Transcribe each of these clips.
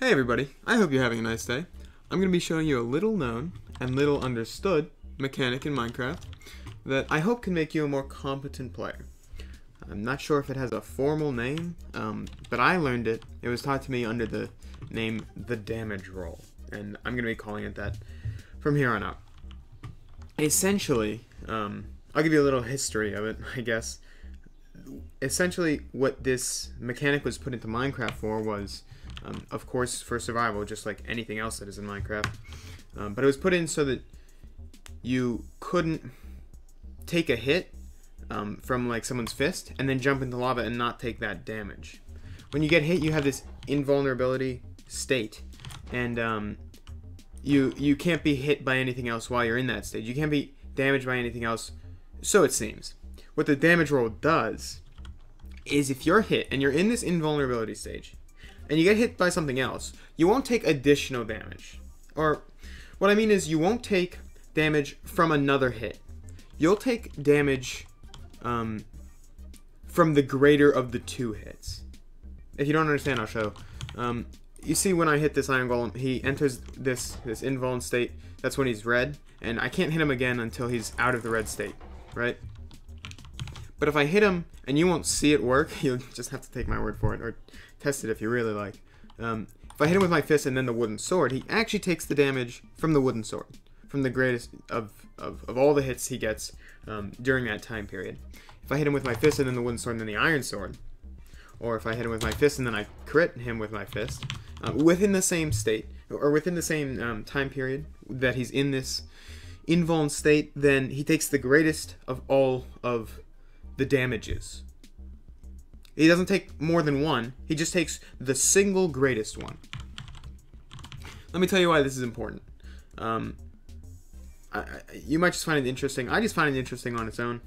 Hey everybody, I hope you're having a nice day. I'm going to be showing you a little known and little understood mechanic in Minecraft that I hope can make you a more competent player. I'm not sure if it has a formal name, but I learned it. It was taught to me under the name the damage roll, and I'm going to be calling it that from here on out. Essentially, I'll give you a little history of it, I guess. Essentially, what this mechanic was put into Minecraft for was, of course, for survival, just like anything else that is in Minecraft. But it was put in so that you couldn't take a hit from like someone's fist and then jump into lava and not take that damage. When you get hit, you have this invulnerability state, and you can't be hit by anything else while you're in that state. You can't be damaged by anything else, so it seems. What the damage roll does is if you're hit and you're in this invulnerability stage and you get hit by something else, you won't take additional damage. Or what I mean is you won't take damage from another hit. You'll take damage from the greater of the two hits. If you don't understand, I'll show. You see when I hit this iron golem, he enters this invuln state. That's when he's red, and I can't hit him again until he's out of the red state, right? But if I hit him and you won't see it work, you'll just have to take my word for it, or test it if you really like. If I hit him with my fist and then the wooden sword, he actually takes the damage from the wooden sword, from the greatest of all the hits he gets during that time period. If I hit him with my fist and then the wooden sword and then the iron sword, or if I hit him with my fist and then I crit him with my fist, within the same state, or within the same time period that he's in this invuln state, then he takes the greatest of all of the damages. He doesn't take more than one, he just takes the single greatest one. Let me tell you why this is important. You might just find it interesting. I just find it interesting on its own,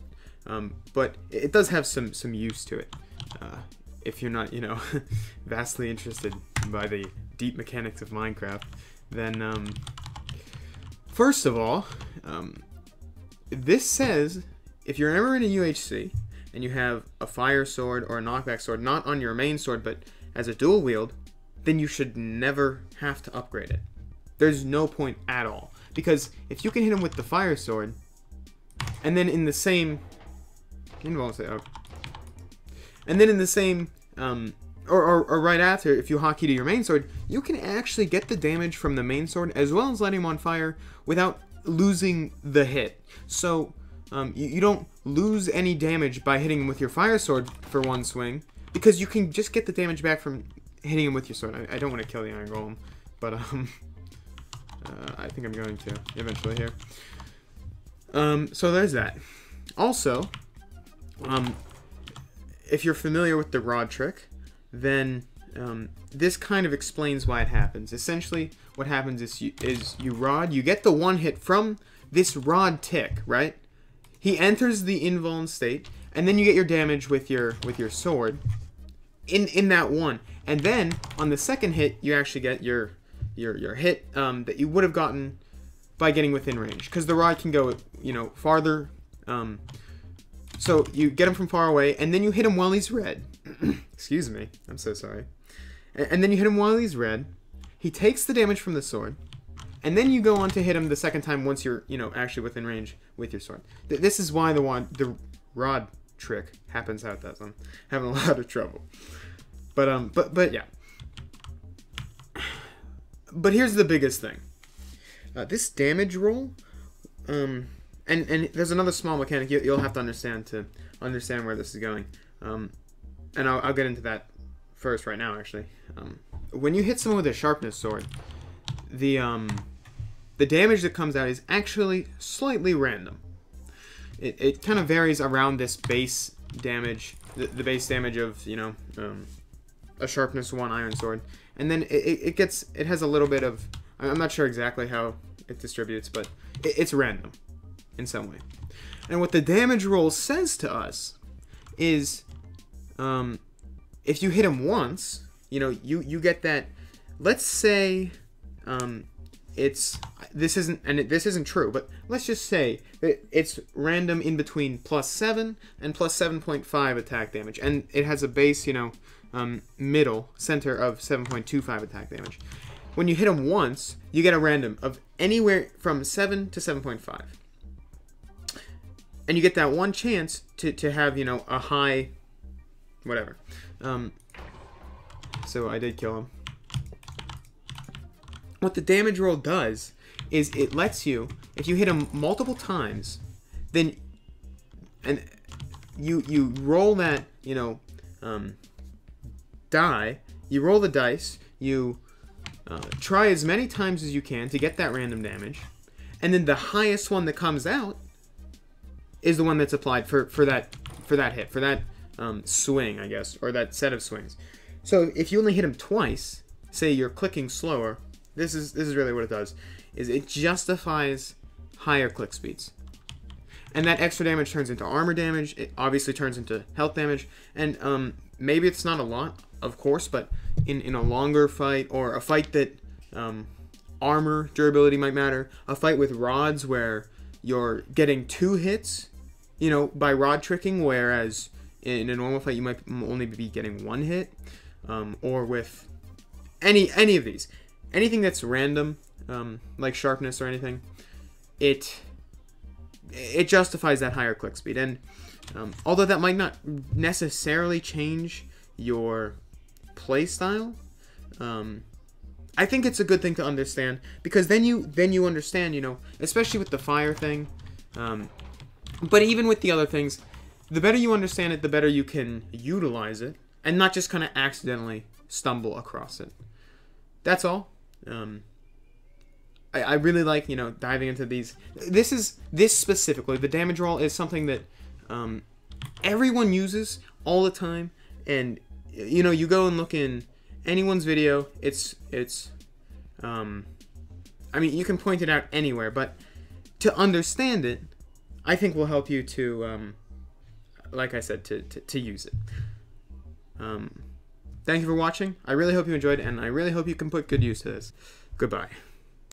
but it does have some use to it. If you're not, vastly interested by the deep mechanics of Minecraft, then first of all, this says if you're ever in a UHC and you have a fire sword or a knockback sword, not on your main sword but as a dual wield, then you should never have to upgrade it. There's no point at all, because if you can hit him with the fire sword and then in the same or right after, if you hotkey to your main sword, you can actually get the damage from the main sword as well as letting him on fire without losing the hit. So you don't lose any damage by hitting him with your fire sword for one swing, because you can just get the damage back from hitting him with your sword. I don't want to kill the iron golem, but I think I'm going to eventually here. So there's that. Also, if you're familiar with the rod trick, then this kind of explains why it happens. Essentially, what happens is you get the one hit from this rod tick, right? He enters the invuln state, and then you get your damage with your sword in that one, and then on the second hit you actually get your hit that you would have gotten by getting within range, because the rod can go farther. So you get him from far away, and then you hit him while he's red. Excuse me, I'm so sorry. And then you hit him while he's red. He takes the damage from the sword, and then you go on to hit him the second time once you're actually within range with your sword. This is why the rod trick happens out that I'm having a lot of trouble. But yeah. But here's the biggest thing. This damage roll, and there's another small mechanic you'll have to understand where this is going. And I'll get into that first right now, actually. When you hit someone with a sharpness sword, the damage that comes out is actually slightly random. It kind of varies around this base damage, the base damage of a sharpness 1 iron sword, and then it has a little bit of, I'm not sure exactly how it distributes, but it's random in some way. And what the damage roll says to us is, if you hit him once, you get that. Let's say this isn't true, but let's just say that it's random in between +7 and +7.5 attack damage, and it has a base middle center of 7.25 attack damage. When you hit him once, you get a random of anywhere from 7 to 7.5. And you get that one chance to have, you know, a high, whatever. So I did kill him. What the damage roll does is it lets you, if you hit him multiple times, then, and you roll that, you know, die, you roll the dice, you try as many times as you can to get that random damage, and then the highest one that comes out is the one that's applied for that hit, for that swing, I guess, or that set of swings. So if you only hit him twice, say you're clicking slower, this is really what it does, is it justifies higher click speeds. And that extra damage turns into armor damage, it obviously turns into health damage, and maybe it's not a lot, of course, but in a longer fight, or a fight that armor durability might matter, a fight with rods where you're getting 2 hits, you know, by rod tricking, whereas in a normal fight you might only be getting 1 hit, or with any of these. Anything that's random, like sharpness or anything, it justifies that higher click speed. And although that might not necessarily change your play style, I think it's a good thing to understand, because then you understand, you know, especially with the fire thing, but even with the other things, the better you understand it, the better you can utilize it, and not just kind of accidentally stumble across it. That's all. I really like, you know, diving into these. This specifically, the damage roll is something that everyone uses all the time, and you know, you go and look in anyone's video, I mean, you can point it out anywhere, but to understand it, I think will help you to, like I said, to use it. Thank you for watching. I really hope you enjoyed it, and I really hope you can put good use to this. Goodbye.